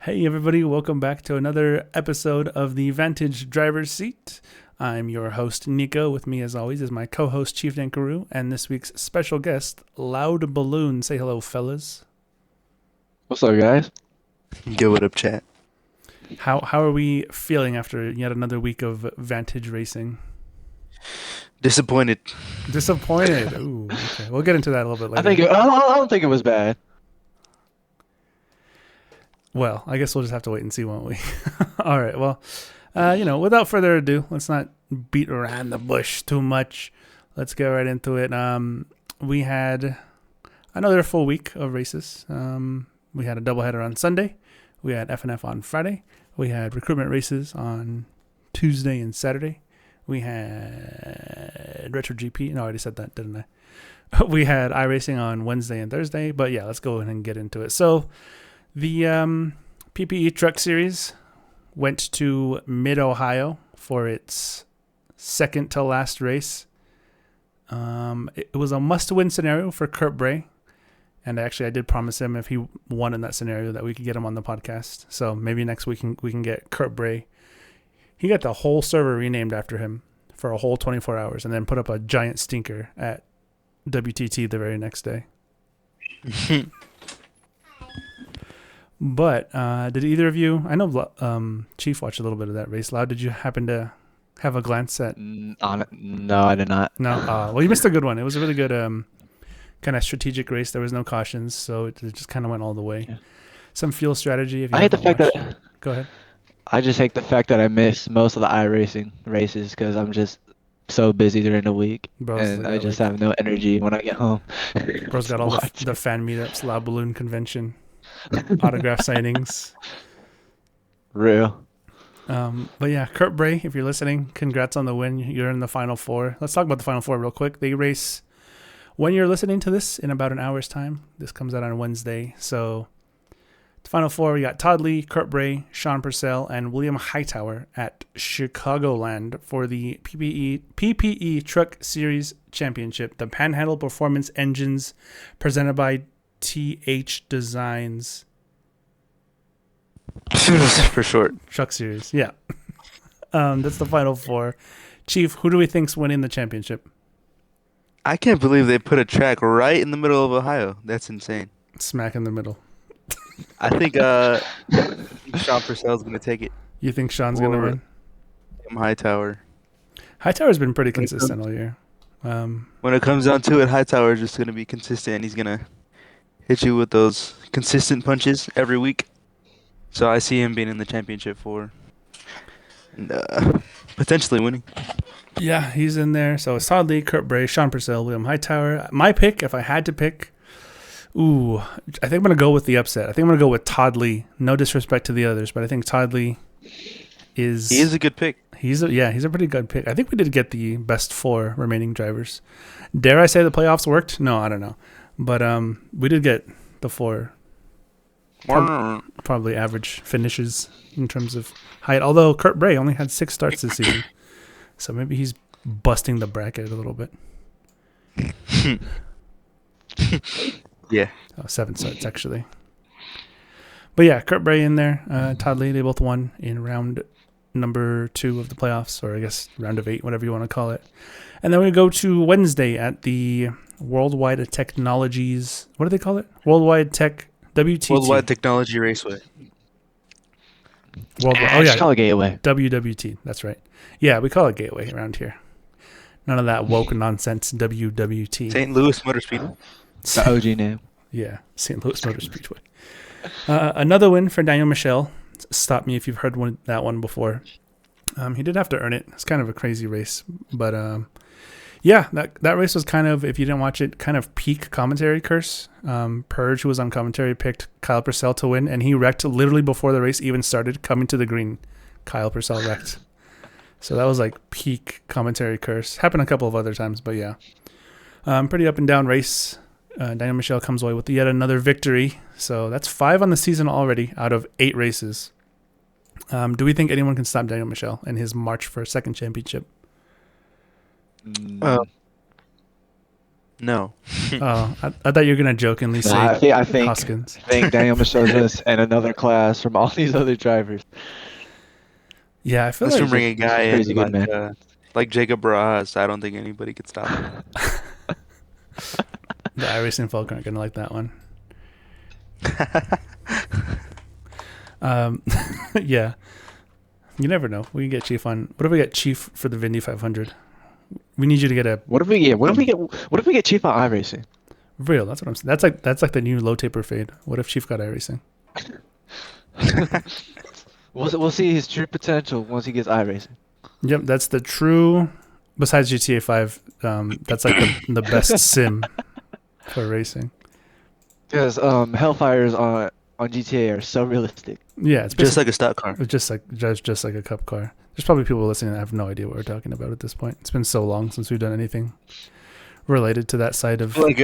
Hey everybody, welcome back to another episode of the Vantage Driver's Seat. I'm your host Nico. With me as always is my co-host Chief Dankaroo and this week's special guest, Loud Balloon. Say hello, fellas. What's up, guys? Give it up, chat. How are we feeling after yet another week of Vantage racing? Disappointed. Disappointed. Ooh, okay. We'll get into that a little bit I later. think I don't think it was bad. Well, I guess we'll just have to wait and see, won't we? All right. Well, without further ado, let's not beat around the bush too much. Let's get right into it. We had another full week of races. We had a doubleheader on Sunday. We had FNF on Friday. We had recruitment races on Tuesday and Saturday. We had Retro GP. No, I already said that, didn't I? We had iRacing on Wednesday and Thursday. But yeah, let's go ahead and get into it. So the PPE Truck Series went to Mid-Ohio for its second to last race. It was a must-win scenario for Kurt Bray. And actually, I did promise him if he won in that scenario that we could get him on the podcast. So maybe next week we can get Kurt Bray. He got the whole server renamed after him for a whole 24 hours and then put up a giant stinker at WTT the very next day. But did either of you, I know Chief watched a little bit of that race. Loud, did you happen to have a glance at? No, I did not. No? Well, you missed a good one. It was a really good kind of strategic race. There was no cautions, so it just kind of went all the way. Yeah. Some fuel strategy. If you I hate the haven't fact watched. that Go ahead. I just hate the fact that I miss most of the iRacing races because I'm just so busy during the week, Bro's and I got, just like, have no energy when I get home. Bro's got all the fan meetups, Loud Balloon Convention, autograph signings. Real. But yeah, Kurt Bray, if you're listening, congrats on the win. You're in the Final Four. Let's talk about the Final Four real quick. They race when you're listening to this in about an hour's time. This comes out on Wednesday. So the Final Four, we got Todd Lee, Kurt Bray, Sean Purcell, and William Hightower at Chicagoland for the PPE Truck Series Championship. The Panhandle Performance Engines presented by TH Designs. For short. Truck Series, yeah. That's the Final Four. Chief, who do we think's winning the championship? I can't believe they put a track right in the middle of Ohio. That's insane. Smack in the middle. I think Sean Purcell's gonna take it. You think Sean's going to win? Hightower. Hightower's been pretty consistent all year. When it comes down to it, Hightower's just gonna be consistent. He's gonna hit you with those consistent punches every week. So I see him being in the championship and potentially winning. Yeah, he's in there. So it's Todd Lee, Kurt Bray, Sean Purcell, William Hightower. My pick, if I had to pick, I think I'm going to go with the upset. I think I'm going to go with Todd Lee. No disrespect to the others, but I think Todd Lee is... He is a good pick. He's a pretty good pick. I think we did get the best 4 remaining drivers. Dare I say the playoffs worked? No, I don't know. But we did get the 4 probably average finishes in terms of height. Although Kurt Bray only had 6 starts this season. So maybe he's busting the bracket a little bit. Yeah. 7 starts, actually. But yeah, Kurt Bray in there. Todd Lee, they both won in round number 2 of the playoffs, or I guess round of 8, whatever you want to call it. And then we go to Wednesday at the Worldwide Technologies. What do they call it? Worldwide Tech WTT. Worldwide Technology Raceway. Worldwide. Oh yeah, just call it Gateway. WWT. That's right. Yeah, we call it Gateway around here. None of that woke nonsense. WWT. St. Louis Motor Speedway. The OG name. Yeah, St. Louis Motor Speedway. Another win for Daniel Michel. Stop me if you've heard that one before. He did have to earn it. It's kind of a crazy race, but yeah, that race was kind of, if you didn't watch it, kind of peak commentary curse. Purge, who was on commentary, picked Kyle Purcell to win, and he wrecked literally before the race even started. Coming to the green, Kyle Purcell wrecked. So that was like peak commentary curse. Happened a couple of other times, but yeah. Pretty up and down race. Daniel Michel comes away with yet another victory. So that's 5 on the season already out of 8 races. Do we think anyone can stop Daniel Michel in his march for a second championship? No. No. Oh, I thought you were gonna jokingly No, say I think Hoskins. Daniel Michel just and another class from all these other drivers. Yeah, I feel Let's like bring a guy in Crazy good man. like Jacob Barajas. I don't think anybody could stop him. the iRacing folk aren't gonna like that one. Yeah, you never know. We can get Chief on. What if we get Chief for the Vindy 500? We need you to get a What if we get? What if we get? What if we get Chief on iRacing? real. That's what I'm saying. That's like the new low taper fade. What if Chief got iRacing? We'll see his true potential once he gets iRacing. Yep, that's the true. Besides GTA 5, that's like the best sim for racing. Because Hellfires on GTA are so realistic. Yeah, it's Just like a stock car. just like a cup car. There's probably people listening that have no idea what we're talking about at this point. It's been so long since we've done anything related to that side of Like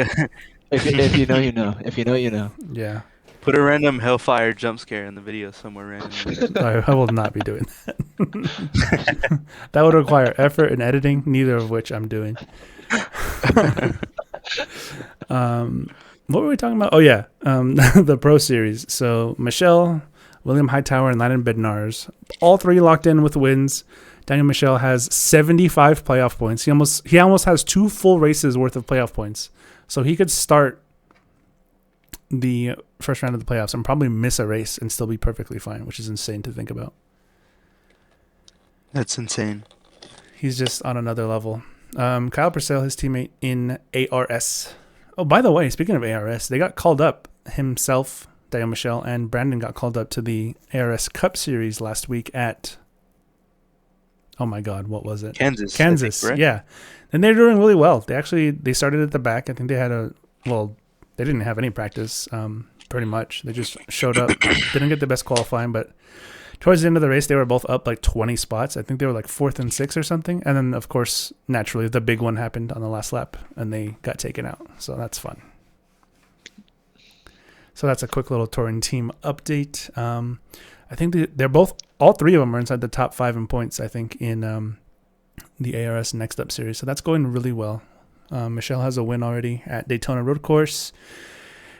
If you know, you know. If you know, you know. yeah. put a random Hellfire jump scare in the video somewhere randomly. I will not be doing that. That would require effort and editing, neither of which I'm doing. What were we talking about? Oh yeah, the Pro Series. So Michelle, William Hightower, and Landon Bednarz, all three locked in with wins. Daniel Michelle has 75 playoff points. He almost has 2 full races worth of playoff points. So he could start the first round of the playoffs and probably miss a race and still be perfectly fine, which is insane to think about. That's insane. He's just on another level. Kyle Purcell, his teammate in ARS. Oh, by the way, speaking of ARS, they got called up himself, Daniel Michelle, and Brandon got called up to the ARS Cup Series last week at, oh my God, what was it? Kansas. Kansas, I think, right? yeah. And they're doing really well. They started at the back. I think they had they didn't have any practice, pretty much. They just showed up. Didn't get the best qualifying, but towards the end of the race, they were both up like 20 spots. I think they were like 4th and 6th or something. And then, of course, naturally, the big one happened on the last lap, and they got taken out. So that's fun. So that's a quick little touring team update. I think all 3 of them are inside the top 5 in points, I think, in the ARS Next Up Series. So that's going really well. Michelle has a win already at Daytona Road Course.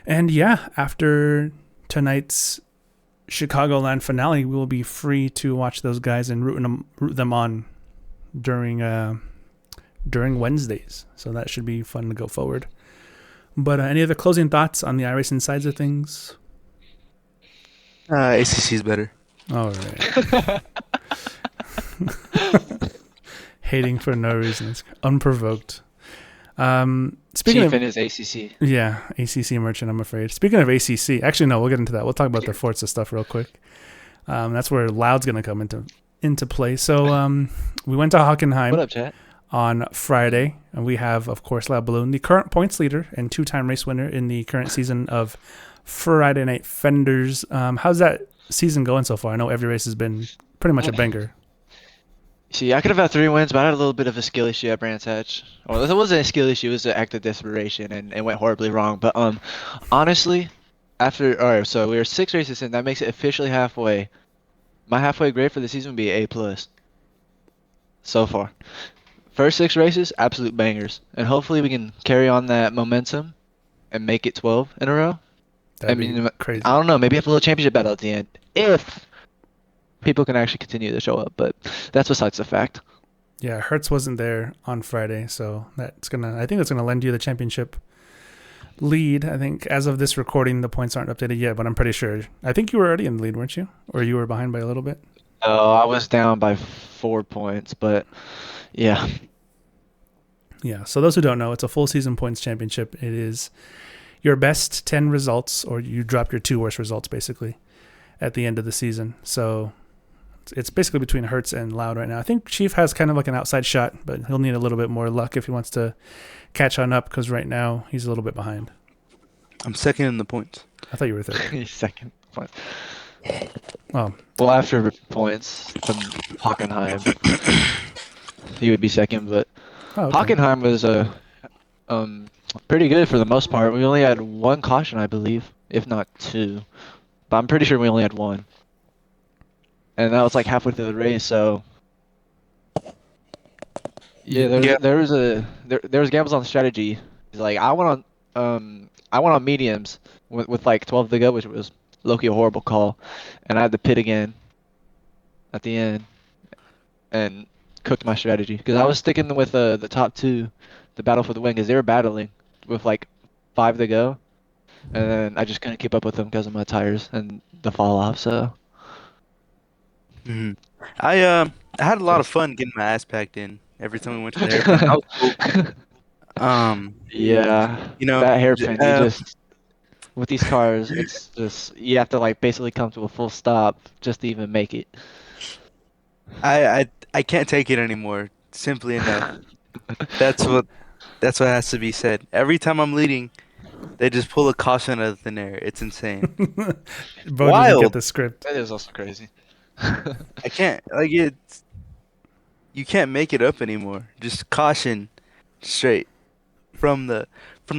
And yeah, after tonight's Chicagoland finale, we will be free to watch those guys and root them on during Wednesdays. So that should be fun to go forward. But any other closing thoughts on the iRacing sides of things? ACC is better. All right. Hating for no reason. It's unprovoked. Speaking Chief of in his ACC. Yeah, ACC merchant, I'm afraid. Speaking of ACC, actually, no, we'll get into that. We'll talk about the Forza stuff real quick. That's where Loud's going to come into play. So we went to Hockenheim What up, chat? on Friday, and we have, of course, Loud Balloon, the current points leader and 2-time race winner in the current season of Friday Night Fenders. How's that season going so far? I know every race has been pretty much a banger. See, I could have had 3 wins, but I had a little bit of a skill issue at Brands Hatch. Well, it wasn't a skill issue; it was an act of desperation, and it went horribly wrong. But honestly, so we were 6 races in. That makes it officially halfway. My halfway grade for the season would be A+ so far. First 6 races, absolute bangers, and hopefully we can carry on that momentum and make it 12 in a row. That'd be crazy. I don't know. Maybe have a little championship battle at the end if people can actually continue to show up, but that's besides the fact. Yeah, Hertz wasn't there on Friday, so I think that's gonna lend you the championship lead. I think as of this recording, the points aren't updated yet, but I'm pretty sure. I think you were already in the lead, weren't you? Or you were behind by a little bit? Oh, I was down by 4 points, but yeah. Yeah, so those who don't know, it's a full season points championship. It is your best 10 results, or you drop your 2 worst results, basically, at the end of the season. So it's basically between Hertz and Loud right now. I think Chief has kind of like an outside shot, but he'll need a little bit more luck if he wants to catch on up, because right now he's a little bit behind. I'm second in the points. I thought you were third. He's second. Oh, Well, after points from Hockenheim, he would be second, but okay. Hockenheim was pretty good for the most part. We only had 1 caution, I believe, if not 2. But I'm pretty sure we only had 1. And that was like halfway through the race, so yeah, there was gambles on the strategy Like I went on mediums with like 12 to go, which was low-key a horrible call, and I had to pit again at the end and cooked my strategy because I was sticking with the top two, the battle for the win, because they were battling with like 5 to go, and then I just couldn't keep up with them because of my tires and the fall off. So Hmm. I had a lot of just fun getting my ass packed in every time we went to the hairpin. That was cool. Um, yeah, you know, that hairpin, you just with these cars, it's just you have to like basically come to a full stop just to even make it. I can't take it anymore. Simply enough. That's what that's what has to be said. Every time I'm leading, they just pull a caution out of thin air. It's insane. Bo doesn't get Wild. the script. That is also crazy. I can't like it. You can't make it up anymore. Just caution straight from the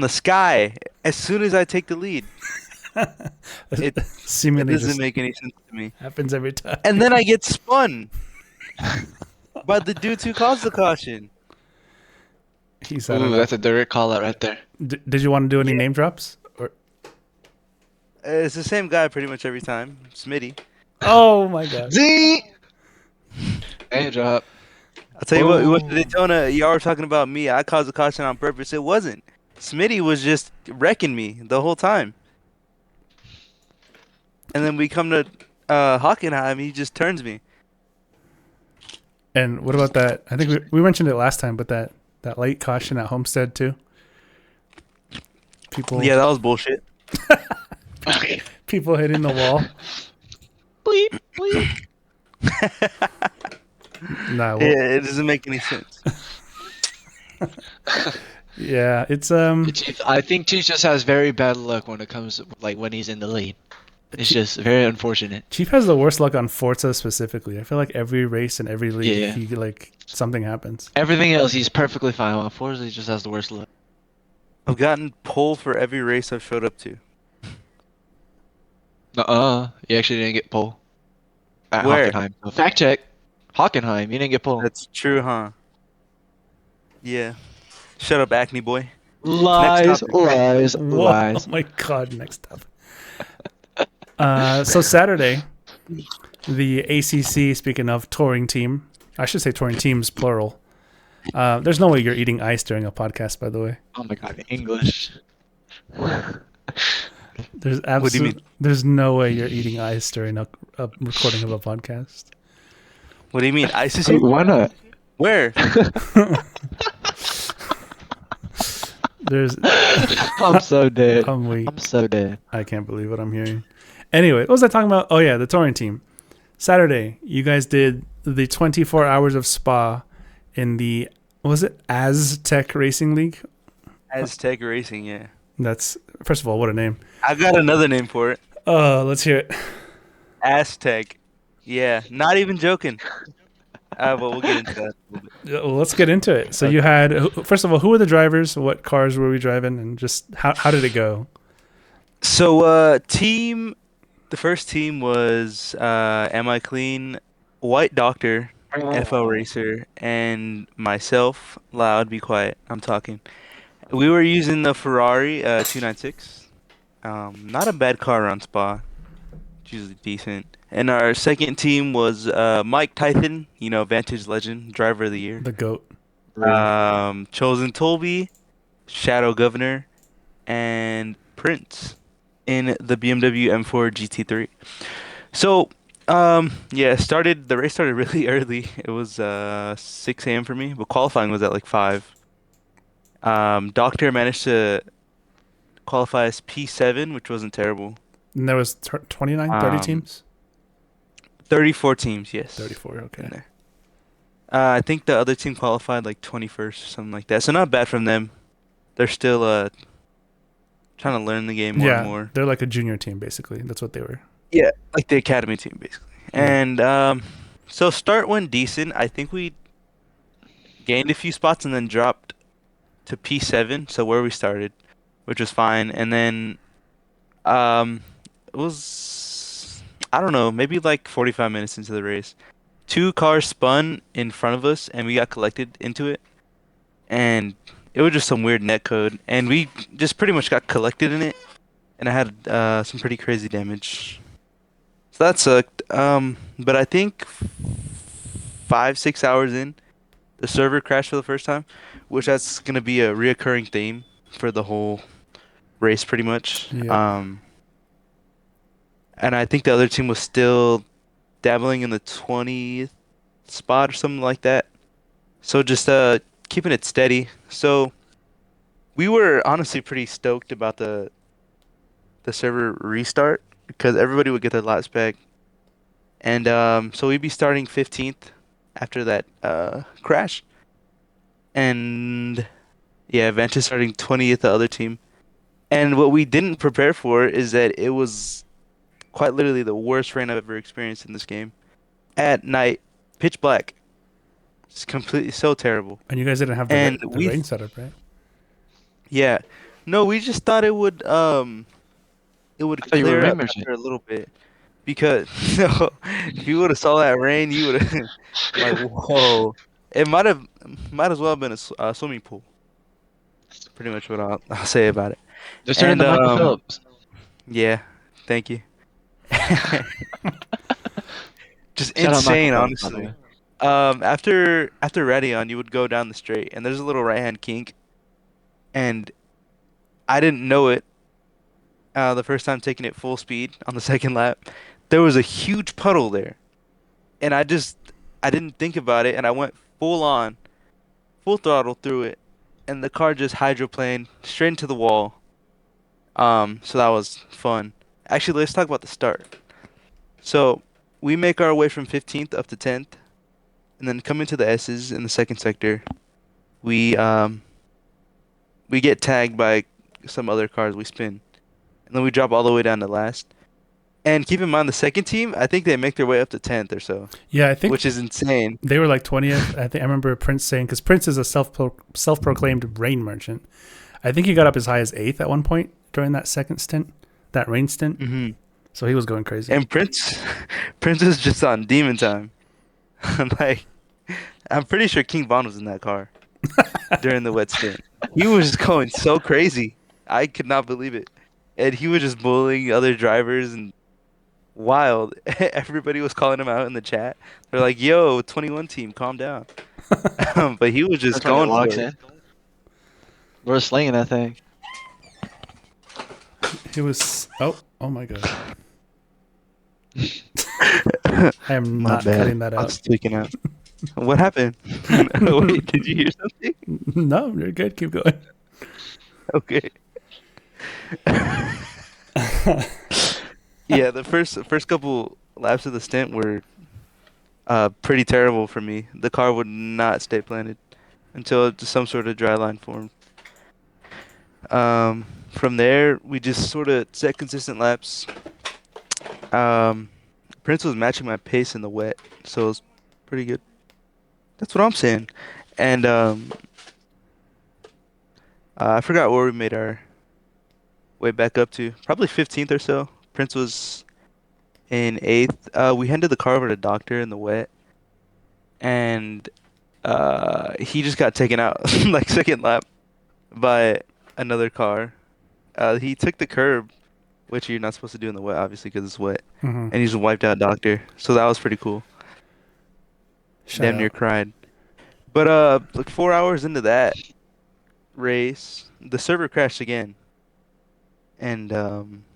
sky as soon as I take the lead. It it Seemingly doesn't just make any sense to me. happens every time. And then I get spun by the dudes who caused the caution. He's, I don't Ooh, know. that's a direct call out right there. Did you want to do any Yeah. name drops? Or It's the same guy pretty much every time. Smitty. oh my god. Z. Name drop. I'll tell you what, we went to Boom. Daytona. Y'all were talking about me. I caused the caution on purpose. It wasn't. Smitty was just wrecking me the whole time. And then we come to Hockenheim. He just turns me. And what about that? I think we mentioned it last time, but that late caution at Homestead too. People Yeah, that was bullshit. people hitting the wall. Bleep, bleep. Nah, well, Yeah, it doesn't make any sense. yeah, it's Chief, I think Chief just has very bad luck when it comes like when he's in the lead. It's Chief, just very unfortunate. Chief has the worst luck on Forza specifically. I feel like every race and every league, Yeah. he like something happens. Everything else he's perfectly fine on. Forza he just has the worst luck. I've gotten pole for every race I've showed up to. You actually didn't get pole at Where? Hockenheim. So fact check. Hockenheim, you didn't get pole. That's true, huh? Yeah. Shut up, acne boy. Lies, topic. lies, Whoa, lies. oh my god, next up. So Saturday, the ACC, speaking of touring team, I should say touring teams plural. There's no way you're eating ice during a podcast, by the way. Oh my god, English. There's What do you mean? there's no way you're eating ice during a recording of a podcast. What do you mean? ISIS? Why not? Where? There's I'm so dead. I'm weak. I'm so dead. I can't believe what I'm hearing. Anyway, what was I talking about? Oh yeah, the touring team. Saturday, you guys did the 24 hours of Spa in the was it Aztec Racing League? Aztec Racing, yeah. That's first of all, what a name. I got another name for it. Let's hear it. Aztec. Yeah, not even joking. But we'll get into that. Well, let's get into it. So you had first of all, who were the drivers? What cars were we driving? And just how did it go? So, the first team was Am I Clean, White Doctor, FL Racer, and myself. Loud, be quiet. I'm talking. We were using the Ferrari 296. Not a bad car around Spa. It's usually decent. And our second team was Mike Tyson, Vantage legend, driver of the year. The GOAT. Chosen Tolby, Shadow Governor, and Prince in the BMW M4 GT3. So, the race started really early. It was 6 a.m. for me, but qualifying was at like 5. Doctor managed to qualify as P7, which wasn't terrible. And there was 29, 30 teams? 34 teams, yes. 34, okay. In there. I think the other team qualified like 21st or something like that. So not bad from them. They're still trying to learn the game more and more. They're like a junior team, basically. That's what they were. Yeah, like the academy team, basically. And so start went decent. I think we gained a few spots and then dropped to P7, so where we started, which was fine. And then it was, I don't know, maybe like 45 minutes into the race. 2 cars spun in front of us, and we got collected into it. And it was just some weird net code, and we just pretty much got collected in it, and I had some pretty crazy damage. So that sucked. But I think 5, 6 hours in, the server crashed for the first time, which that's gonna be a reoccurring theme for the whole race, pretty much. Yep. And I think the other team was still dabbling in the 20th spot or something like that. So just keeping it steady. So we were honestly pretty stoked about the server restart because everybody would get their laps back. And so we'd be starting 15th after that crash. And yeah, Vantage starting 20th, the other team. And what we didn't prepare for is that it was quite literally the worst rain I've ever experienced in this game. At night, pitch black. It's completely so terrible. And you guys didn't have And the we rain setup, right? Yeah. No, we just thought it would I thought you were a clear rain up merchant. after a little bit. Because no, if you would have saw that rain, you would have like, whoa. It might as well have been a swimming pool. That's pretty much what I'll say about it. Just turn And into Michael Phillips. yeah, thank you. Just Shout out Michael insane, Phillips, by the honestly. way. After Radion, you would go down the straight, and there's a little right-hand kink, and I didn't know it the first time taking it full speed on the second lap. There was a huge puddle there, and I didn't think about it, and I went full on, full throttle through it, and the car just hydroplaned straight into the wall. So that was fun. Actually, let's talk about the start. So we make our way from 15th up to 10th, and then come into the S's in the second sector. We get tagged by some other cars. We spin, and then we drop all the way down to last. And keep in mind, the second team, I think they make their way up to 10th or so, Yeah, I think which is insane. they were like 20th. I remember Prince saying, because Prince is a self-proclaimed rain merchant. I think he got up as high as 8th at one point during that second stint, that rain stint. Hmm. So he was going crazy. And Prince is just on demon time. Like, I'm pretty sure King Von was in that car during the wet stint. He was just going so crazy. I could not believe it. And he was just bullying other drivers and wild. Everybody was calling him out in the chat. They're like, "Yo, 21 team, calm down." But he was just That's when he going walks for it. in. We're slinging that thing. He was. Oh my god. I am My not bad. cutting that I out. was tweaking out. What happened? Wait, did you hear something? No, you're good. Keep going. Okay. Yeah, the first couple laps of the stint were pretty terrible for me. The car would not stay planted until some sort of dry line formed. From there, we just sort of set consistent laps. Prince was matching my pace in the wet, so it was pretty good. That's what I'm saying. And I forgot where we made our way back up to. Probably 15th or so. Prince was in 8th. We handed the car over to Doctor in the wet, and he just got taken out like second lap by another car. He took the curb, which you're not supposed to do in the wet, obviously, because it's wet, Mhm. and he just wiped out Doctor. So that was pretty cool. Shout Damn out. near cried. But like 4 hours into that race, the server crashed again, and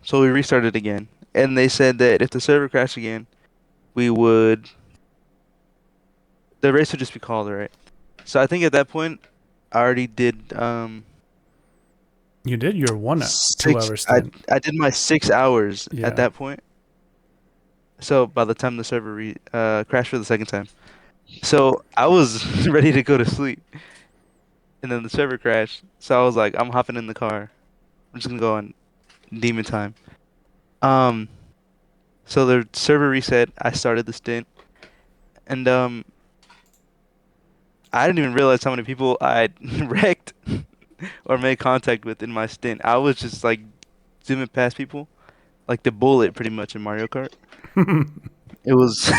so we restarted again. And they said that if the server crashed again, the race would just be called, right? So I think at that point, I already did You did your 2 hour I stint. I did my 6 hours Yeah. at that point. So by the time the server crashed for the second time, so I was ready to go to sleep, and then the server crashed. So I was like, I'm hopping in the car. I'm just gonna go on demon time. So the server reset. I started the stint, and I didn't even realize how many people I wrecked or made contact with in my stint. I was just like zooming past people, like the bullet, pretty much in Mario Kart. It was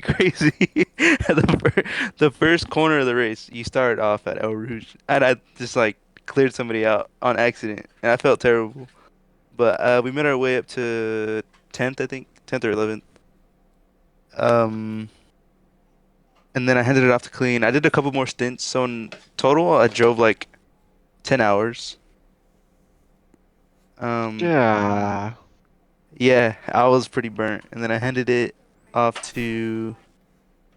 crazy. The first corner of the race, you start off at El Rouge, and I just like cleared somebody out on accident, and I felt terrible. But we made our way up to 10th, I think, 10th or 11th. Um, and then I handed it off to clean. I did a couple more stints, so in total, I drove like 10 hours. Um, Yeah. yeah, I was pretty burnt, and then I handed it off to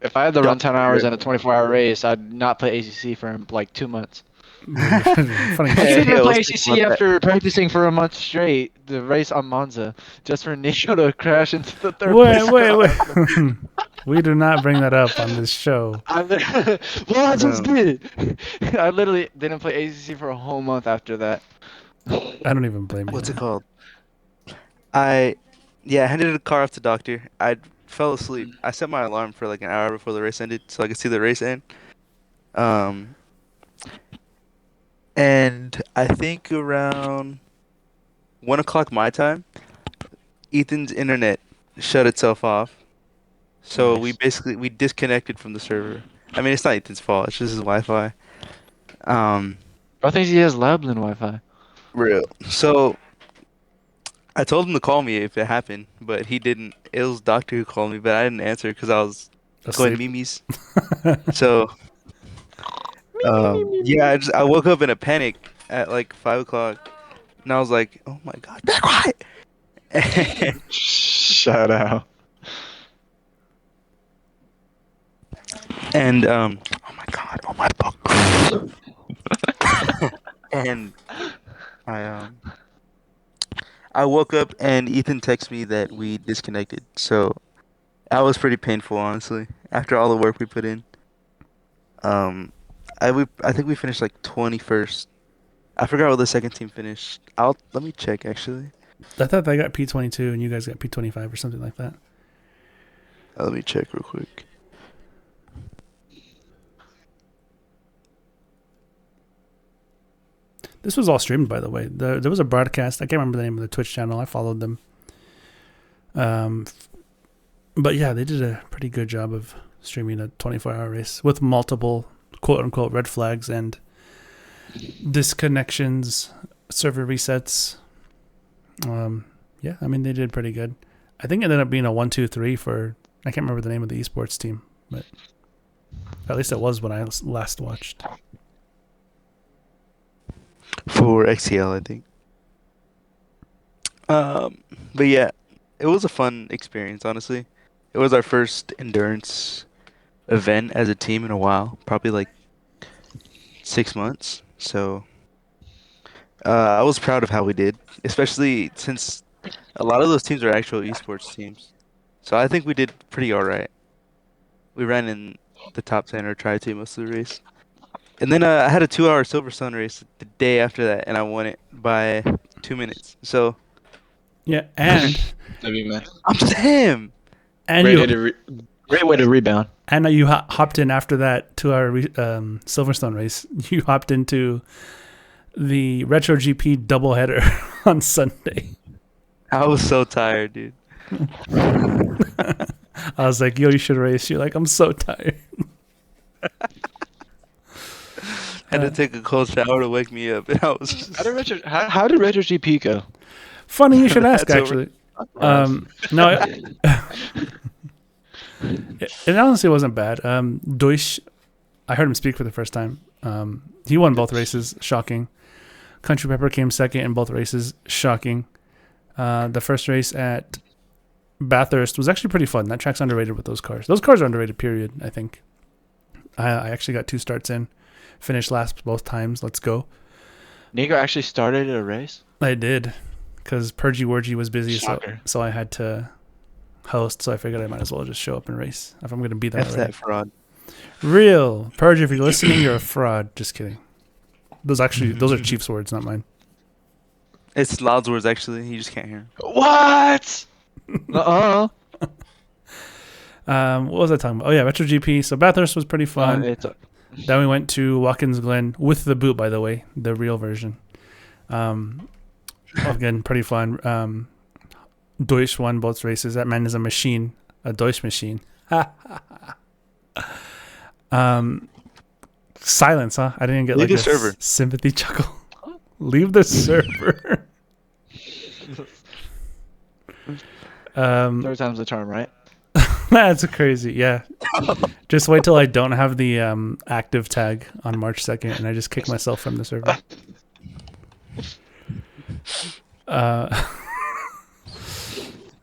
If I had to run 10 hours Doctor. in a 24-hour race, I'd not play ACC for like 2 months. Funny I shit. didn't even Yeah, play let's think ACC about that. after practicing for a month straight. The race on Monza, just for Nico to crash into the third place. Wait. We do not bring that up on this show. Well, I just No. did. I literally didn't play ACC for a whole month after that. I don't even blame you. What's it called? I handed the car off to Doctor. I fell asleep. I set my alarm for like an hour before the race ended so I could see the race end. Um, and I think around 1 o'clock my time, Ethan's internet shut itself off. So we Nice. basically we disconnected from the server. I mean, it's not Ethan's fault. It's just his Wi-Fi. Um, I think he has Lablin Wi-Fi. real. So I told him to call me if it happened, but he didn't. It was Doctor who called me, but I didn't answer because I was going Asleep. memes. So yeah, I woke up in a panic at like 5 o'clock, and I was like, "Oh my god, be quiet!" Shout out. And oh my book. And I woke up and Ethan texted me that we disconnected. So that was pretty painful, honestly. After all the work we put in. I think we finished like 21st. I forgot what the second team finished. Let me check actually. I thought they got P22 and you guys got P25 or something like that. Let me check real quick. This was all streamed, by the way. There was a broadcast. I can't remember the name of the Twitch channel. I followed them. But yeah, they did a pretty good job of streaming a 24-hour race with multiple quote-unquote red flags and disconnections, server resets. Yeah, I mean, they did pretty good. I think it ended up being a 1-2-3 for, I can't remember the name of the esports team, but at least it was when I last watched. For XCL, I think. But yeah, it was a fun experience, honestly. It was our first endurance event as a team in a while, probably like 6 months. So I was proud of how we did, especially since a lot of those teams are actual esports teams. So I think we did pretty all right. We ran in the top 10 or tried to most of the race. And then I had a 2-hour Silverstone race the day after that, and I won it by 2 minutes. So Yeah, and Man. I'm just him. and Great way you to rebound. and you hopped in after that 2-hour Silverstone race. You hopped into the Retro GP doubleheader on Sunday. I was so tired, dude. I was like, "Yo, you should race." You're like, "I'm so tired." Had to take a cold shower to wake me up, and I was just... How did Retro GP go? Funny you should ask, That's over. actually. No, it honestly wasn't bad. Deutsch, I heard him speak for the first time. He won both races, shocking. Country Pepper came second in both races, shocking. The first race at Bathurst was actually pretty fun. That track's underrated with those cars. Those cars are underrated, period, I think. I actually got 2 starts in. Finished last both times. Let's go. Nico actually started a race? I did, because Purgy Wurgy was busy, Shocker. so I had to host, so I figured I might as well just show up and race if I'm going to be that F already. that fraud. Real. Purgy, if you're listening, you're a fraud. Just kidding. Those are Chief's words, not mine. It's Loud's words, actually. You just can't hear him. What? Uh-uh. What was I talking about? Oh, yeah, Retro GP. So Bathurst was pretty fun. Then we went to Watkins Glen with the boot, by the way, the real version. Again, pretty fun. Deutsch won both races. That man is a machine, a Deutsch machine. Silence, huh? I didn't get Leave like the a server. sympathy chuckle. Leave the server. Third time's the charm, right? That's crazy. Yeah. Just wait till I don't have the active tag on March 2nd and I just kick myself from the server.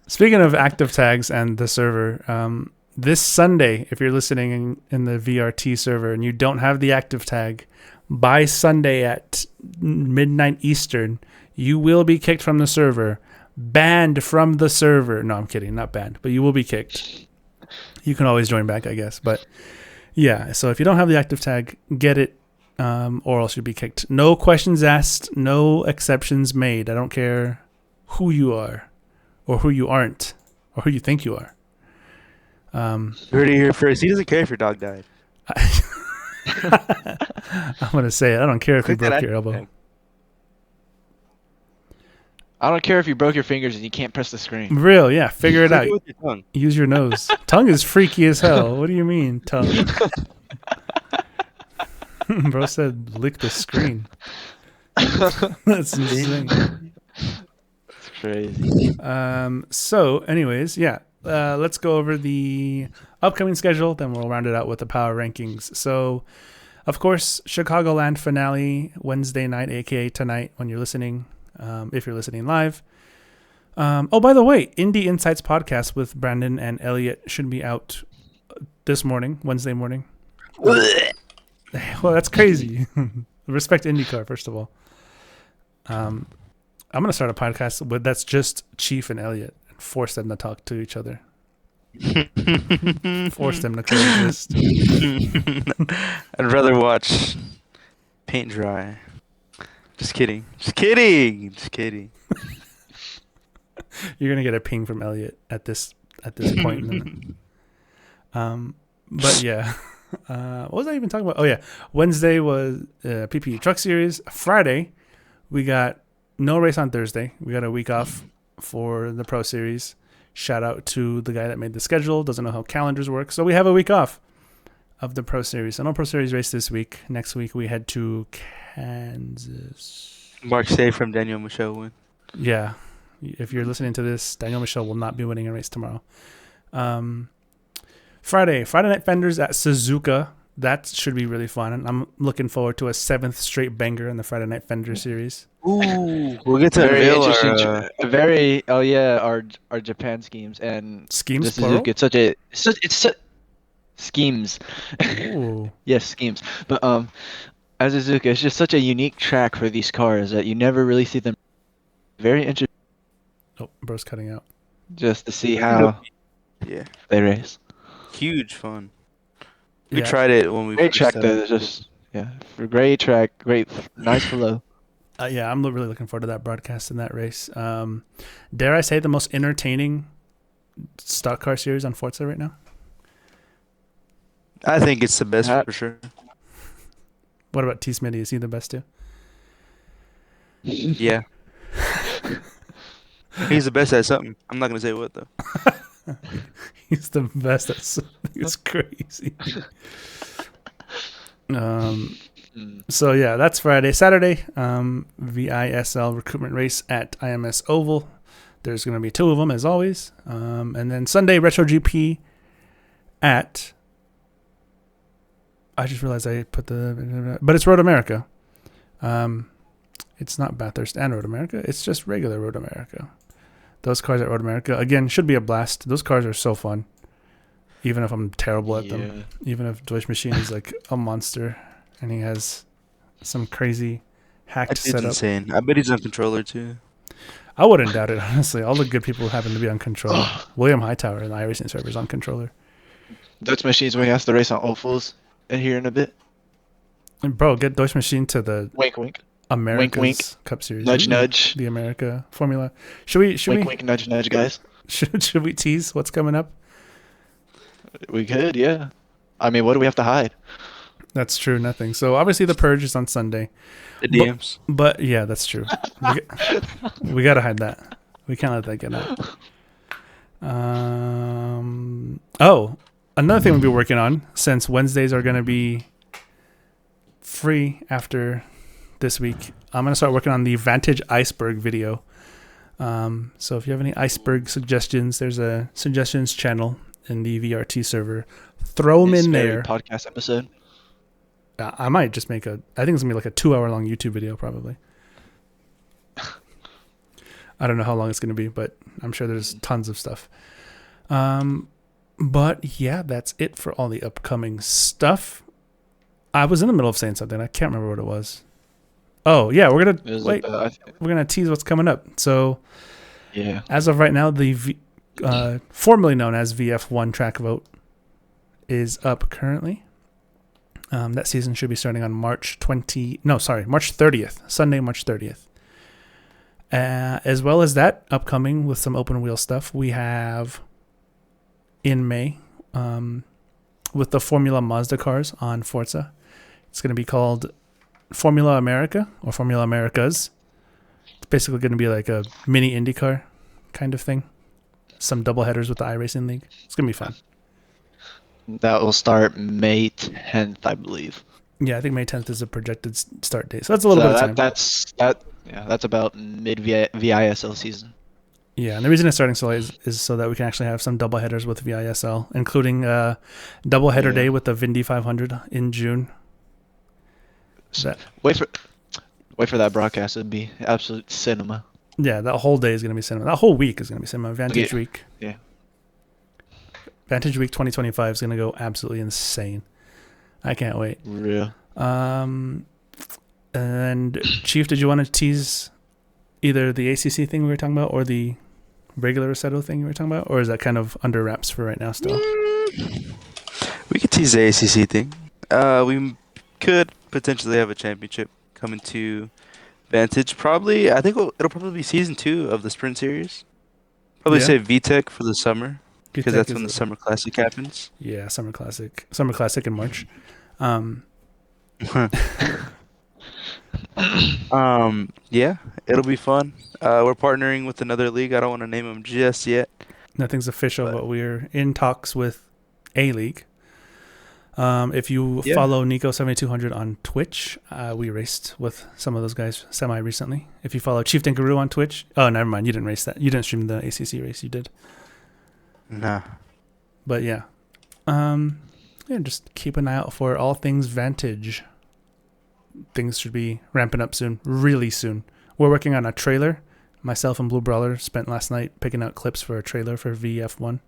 Speaking of active tags and the server, this Sunday, if you're listening in the VRT server and you don't have the active tag, by Sunday at midnight Eastern, you will be kicked from the server. Banned from the server. No, I'm kidding. Not banned, but you will be kicked. You can always join back, I guess. But yeah, so if you don't have the active tag, get it, or else you'll be kicked. No questions asked, no exceptions made. I don't care who you are, or who you aren't, or who you think you are. You heard it here first. He doesn't care if your dog died. I'm going to say it. I don't care if you Click that broke your active elbow. tag. I don't care if you broke your fingers and you can't press the screen. Real, yeah. Figure it Click out. it with your tongue. Use your nose. Tongue is freaky as hell. What do you mean, tongue? Bro said lick the screen. That's insane. It's crazy. So, anyways, yeah. Let's go over the upcoming schedule. Then we'll round it out with the power rankings. So, of course, Chicagoland finale Wednesday night, aka tonight when you're listening. If you're listening live. Oh, by the way, Indie Insights podcast with Brandon and Elliot should be out this morning, Wednesday morning. Well, that's crazy. Respect IndyCar, first of all. I'm going to start a podcast that's just Chief and Elliot and force them to talk to each other. Force them to coexist. I'd rather watch paint dry. Just kidding. Just kidding. Just kidding. You're gonna get a ping from Elliot at this point. But yeah, what was I even talking about? Oh yeah, Wednesday was PPE Truck Series. Friday, we got no race on Thursday. We got a week off for the Pro Series. Shout out to the guy that made the schedule. Doesn't know how calendars work, so we have a week off of the Pro Series. So no Pro Series race this week. Next week we head to Kansas. Mark Say from Daniel Michel win. Yeah. If you're listening to this, Daniel Michel will not be winning a race tomorrow. Friday Night Fenders at Suzuka. That should be really fun. And I'm looking forward to a 7th straight banger in the Friday Night Fender series. Ooh, we'll get to Very unveil interesting. Our Japan schemes and Schemes, the Suzuki. It's such schemes. Ooh. Yes, schemes. But as a Suzuka, it's just such a unique track for these cars that you never really see them. Very interesting. Oh, bro's cutting out. Just to see how they race. Huge fun. We Yeah. tried it when we Great first track set though. up. Just great track, great, nice flow. Yeah, I'm really looking forward to that broadcast and that race. Dare I say the most entertaining stock car series on Forza right now? I think it's the best for sure. What about T. Smitty? Is he the best too? Yeah. He's the best at something. I'm not gonna say what though. He's the best at something. It's crazy. So yeah, that's Friday. Saturday, VISL recruitment race at IMS Oval. There's going to be 2 of them as always. And then Sunday, Retro GP at... I just realized I put but it's Road America. It's not Bathurst and Road America. It's just regular Road America. Those cars at Road America, again, should be a blast. Those cars are so fun. Even if I'm terrible at them. Even if Deutsch Machine is like a monster and he has some crazy hacked It's setup. insane. I bet he's on controller too. I wouldn't doubt it, honestly. All the good people happen to be on controller. William Hightower in the iRacing server is on controller. Dutch Machines when he has to race on Opals in here in a bit. And bro, get Deutsch Machine to the Wink, wink. America's wink. Cup Series. Nudge, nudge. The America Formula. Should we Wink, nudge, nudge, guys. should we tease what's coming up? We could, yeah. I mean, what do we have to hide? That's true, nothing. So obviously the Purge is on Sunday. The DMs. But yeah, that's true. We gotta hide that. We can't let that get out. Another thing we'll be working on, since Wednesdays are gonna be free after this week. I'm going to start working on the Vantage Iceberg video. So if you have any iceberg suggestions, there's a suggestions channel in the VRT server. Throw them in there. Podcast episode. I might just make I think it's going to be like a 2-hour long YouTube video probably. I don't know how long it's going to be, but I'm sure there's tons of stuff. But yeah, that's it for all the upcoming stuff. I was in the middle of saying something. I can't remember what it was. Oh yeah, we're gonna tease what's coming up. So yeah, as of right now, the formerly known as VF1 track vote is up currently. That season should be starting on March 30th, Sunday, March 30th. As well as that, upcoming with some open wheel stuff, we have in May with the Formula Mazda cars on Forza. It's going to be called Formula America or Formula Americas. It's basically going to be like a mini IndyCar kind of thing. Some double headers with the iRacing League. It's going to be fun. That will start May 10th, I believe. Yeah, I think May 10th is a projected start date. So that's a little bit of time. That's about mid VISL season. Yeah, and the reason it's starting so late is so that we can actually have some double headers with VISL, including double header day with the Vindy 500 in June. Wait for that broadcast. It'd be absolute cinema. Yeah, that whole day is going to be cinema. That whole week is going to be cinema. Vantage Week. Yeah. Vantage Week 2025 is going to go absolutely insane. I can't wait. Real. And Chief, did you want to tease either the ACC thing we were talking about or the regular Resetto thing you were talking about, or is that kind of under wraps for right now still? We could tease the ACC thing. We could potentially have a championship coming to Vantage. Probably, I think it'll probably be season 2 of the Sprint Series. Probably say VTech for the summer, because that's when the Summer Classic happens. Yeah, Summer Classic in March. Yeah, it'll be fun. We're partnering with another league. I don't want to name them just yet. Nothing's official, but we're in talks with a league. If you follow Nico7200 on Twitch, we raced with some of those guys semi-recently. If you follow Chief Dinkaroo on Twitch, oh, never mind, you didn't race that. You didn't stream the ACC race, you did. Nah. But yeah. Just keep an eye out for all things Vantage. Things should be ramping up soon, really soon. We're working on a trailer. Myself and Blue Brawler spent last night picking out clips for a trailer for VF1.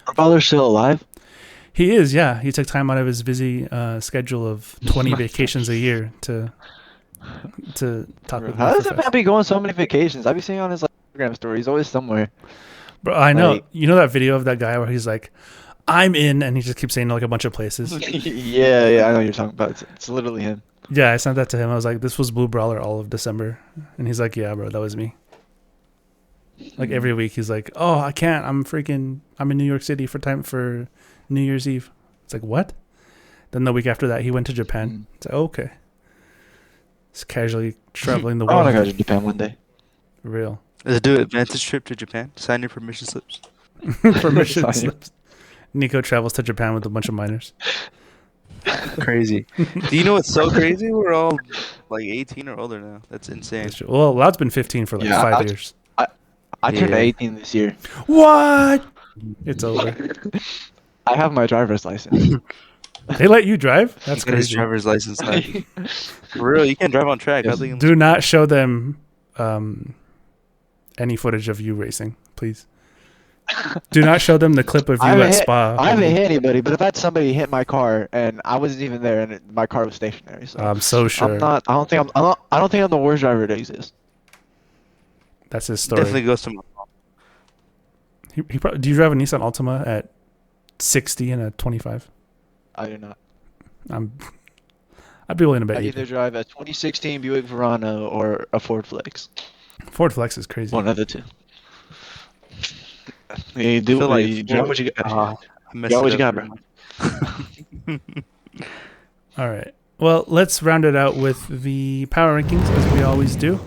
Are Brawler still alive? He is, yeah. He took time out of his busy schedule of 20 vacations a year to talk with me. How does that be going so many vacations? I've been seeing on his Instagram story. He's always somewhere. Bro, I know. You know that video of that guy where he's like, I'm in, and he just keeps saying like a bunch of places. Yeah, I know what you're talking about. It's literally him. Yeah, I sent that to him. I was like, this was Blue Brawler all of December. And he's like, yeah, bro, that was me. Like every week he's like, oh, I can't. I'm in New York City for New Year's Eve. It's like, what? Then the week after that, he went to Japan. It's like, okay. He's casually traveling the world. I want to go to Japan one day. Real. Let's do a Vantage trip to Japan. Sign your permission slips. Permission slips. Nico travels to Japan with a bunch of minors. Crazy. Do you know what's so crazy? We're all like 18 or older now. That's insane. Well, Loud's been 15 for like 5 years. I turned 18 this year. What? It's over. I have my driver's license. They let you drive? That's crazy. His driver's license. For real, you can't drive on track. Do not show them any footage of you racing, please. Do not show them the clip of you at Spa. I haven't hit anybody, but I've had somebody hit my car, and I wasn't even there, and my car was stationary. So I'm so sure. I don't think I'm the worst driver to exist. That's his story. Definitely goes to my mom. Do you drive a Nissan Altima at 60 and a 25? I do not. I'd be willing to bet I you. either drive a 2016 Buick Verano or a Ford Flex. Ford Flex is crazy. One of the two. You do what you got. What you got, bro. All right. Well, let's round it out with the power rankings, as we always do.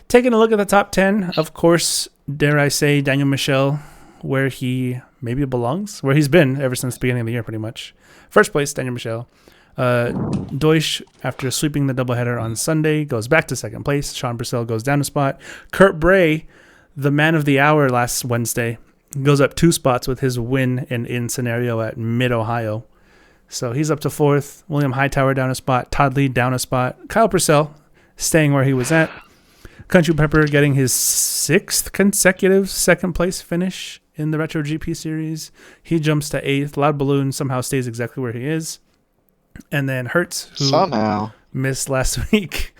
Taking a look at the top 10, of course, dare I say, Daniel Michel, where he maybe belongs, where he's been ever since the beginning of the year, pretty much. First place, Daniel Michel. Deutsch, after sweeping the doubleheader on Sunday, goes back to second place. Sean Purcell goes down a spot. Kurt Bray, the man of the hour last Wednesday, goes up 2 spots with his win and in scenario at Mid-Ohio. So he's up to 4th. William Hightower down a spot. Todd Lee down a spot. Kyle Purcell staying where he was at. Country Pepper getting his 6th consecutive second place finish in the Retro GP series. He jumps to 8th. Loud Balloon somehow stays exactly where he is. And then Hertz, who somehow missed last week,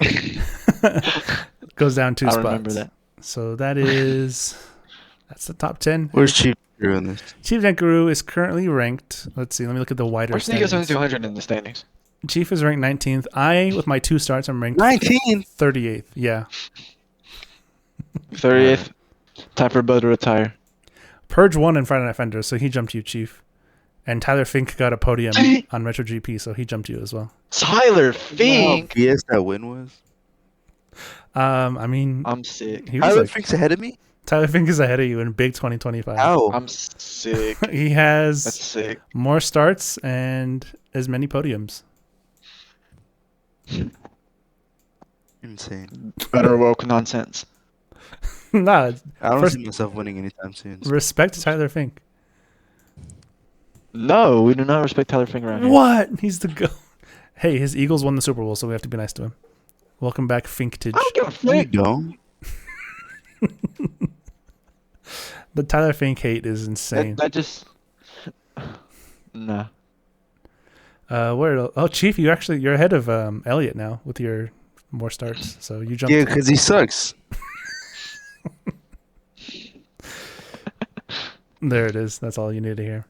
goes down 2 spots. I remember that. So that's the top 10. Where's Chief Guru in this? Chief Denkaru is currently ranked. Let's see. Let me look at the wider Where's Sneakers standings. 200 in the standings? Chief is ranked 19th. I, with my 2 starts, I'm ranked 19. 38th. Yeah. 30th. Time for Bo to retire. Purge won in Friday Night Fender, so he jumped you, Chief. And Tyler Fink got a podium on Retro GP, so he jumped you as well. Tyler Fink. Yes, that win was. I mean, I'm sick. he was Tyler like, Fink's ahead of me. Tyler Fink is ahead of you in Big 2025. How? I'm sick. He That's has sick. more starts and as many podiums. Insane. Better woke nonsense. Nah, I don't First- see myself winning anytime soon. So. respect to Tyler Fink. No, we do not respect Tyler Fink around here. What? He's the go. Hey, his Eagles won the Super Bowl, so we have to be nice to him. Welcome back, Finktage. I don't give a You frick. don't. The Tyler Fink hate is insane. That just. Nah. Chief, you're ahead of Elliot now with your more starts. So you jumped. Yeah, because he sucks. There it is. That's all you need to hear.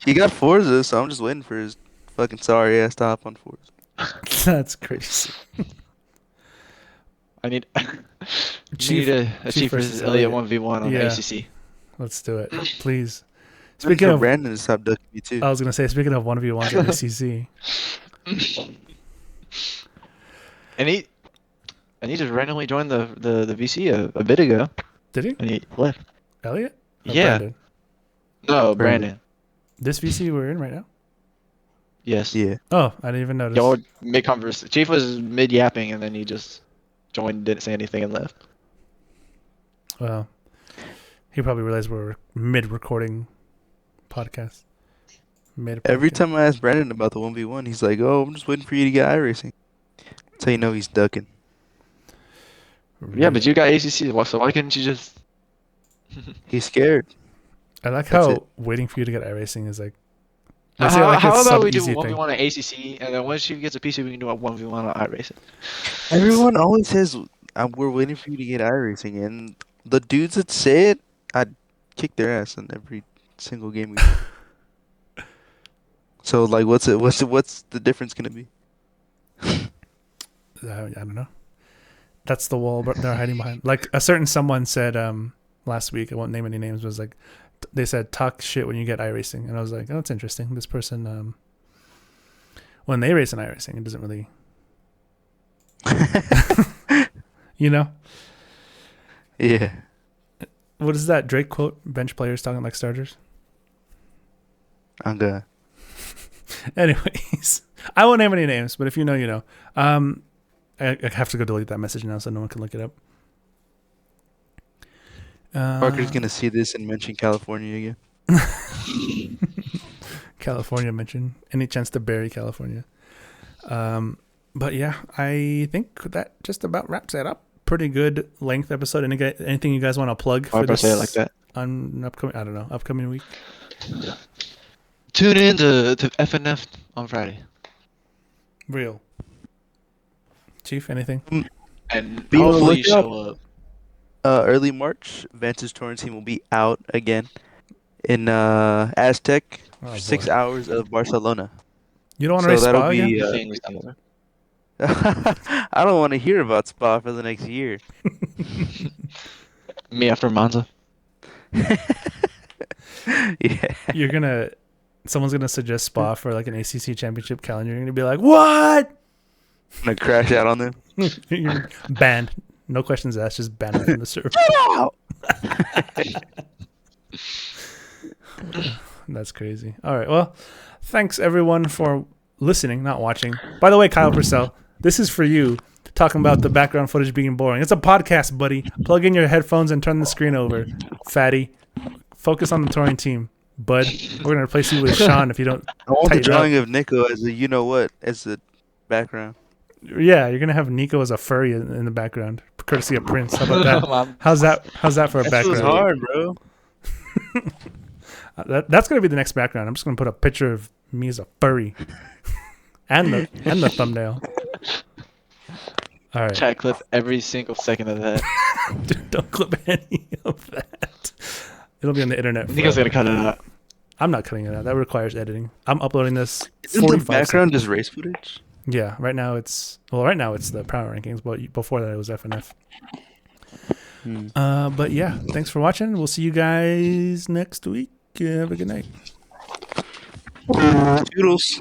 He got Forza, so I'm just waiting for his fucking sorry ass to hop on Forza. That's crazy. I need. Chief- need a Chief Chief versus versus Elliot Elliot. 1v1 on Yeah. ACC. Let's do it, please. Speaking Speaking of of, Brandon to stop ducking me too. I was gonna say, speaking of 1v1s on ACC, And he just randomly joined the VC a bit ago, did he? and he left. Elliot? Or Yeah. Brandon? No, Brandon. Brandon. This VC we're in right now? Yes. Yeah. Oh, I didn't even notice. Y'all mid converse. Chief was mid yapping, and then he just joined, didn't say anything, and left. Well, he probably realized we're mid-recording podcast. Every time I ask Brandon about the 1v1, he's like, "Oh, I'm just waiting for you to get iRacing." That's how you know he's ducking. Yeah, but you got ACC, so why couldn't you just? He's scared. I like That's how it. waiting for you to get iRacing is like. How, I say like how it's about some we do easy 1v1 on ACC, and then once Chief gets a PC, we can do a 1v1 on iRacing. Everyone always says we're waiting for you to get iRacing, and the dudes that say it, I'd kick their ass in every single game we play. So like, what's the difference gonna be? I don't know. That's the wall they're hiding behind. Like a certain someone said last week, I won't name any names, was like, they said talk shit when you get iRacing, and I was like, oh, that's interesting. This person, when they race in iRacing, it doesn't really, you know. Yeah. What is that Drake quote? Bench players talking like starters. I'm gonna. Anyways, I won't name any names, but if you know, you know. I have to go delete that message now so no one can look it up. Parker's gonna see this and mention California again. California mention. Any chance to bury California. But yeah, I think that just about wraps it up. Pretty good length episode. Anything you guys want to plug Why for do I this say it like that? on upcoming? I don't know, upcoming week. Tune in to FNF on Friday. Real. Chief, anything? And Be on the hopefully you lookout. show up. Early March, Vantage Touring Team will be out again in Aztec. Oh, 6 boy. hours of Barcelona. You don't want to So race that'll Spa be, again? Things together. I don't want to hear about Spa for the next year. Me after Monza. Yeah. Someone's gonna suggest Spa for like an ACC championship calendar. You're gonna be like, what? I'm gonna crash out on them. You're banned. No questions asked. Just banned from the server. That's crazy. All right. Well, thanks everyone for listening, not watching. By the way, Kyle Purcell, this is for you. Talking about the background footage being boring. It's a podcast, buddy. Plug in your headphones and turn the screen over, fatty. Focus on the touring team, bud. We're gonna replace you with Sean if you don't. I want the tighten up. drawing of Nico as a you-know-what as the background. Yeah, you're gonna have Nico as a furry in the background, courtesy of Prince. How about that? How's that for a That was background? hard, bro. That's gonna be the next background. I'm just gonna put a picture of me as a furry, and the thumbnail. All right. Chat clip every single second of that. Dude, don't clip any of that. It'll be on the internet. Nico's forever. gonna cut it out. I'm not cutting it out. That requires editing. I'm uploading this. Isn't the 45 background just race footage? Yeah, right now it's the power rankings, but before that it was FNF. But yeah, thanks for watching. We'll see you guys next week. Have a good night. Toodles.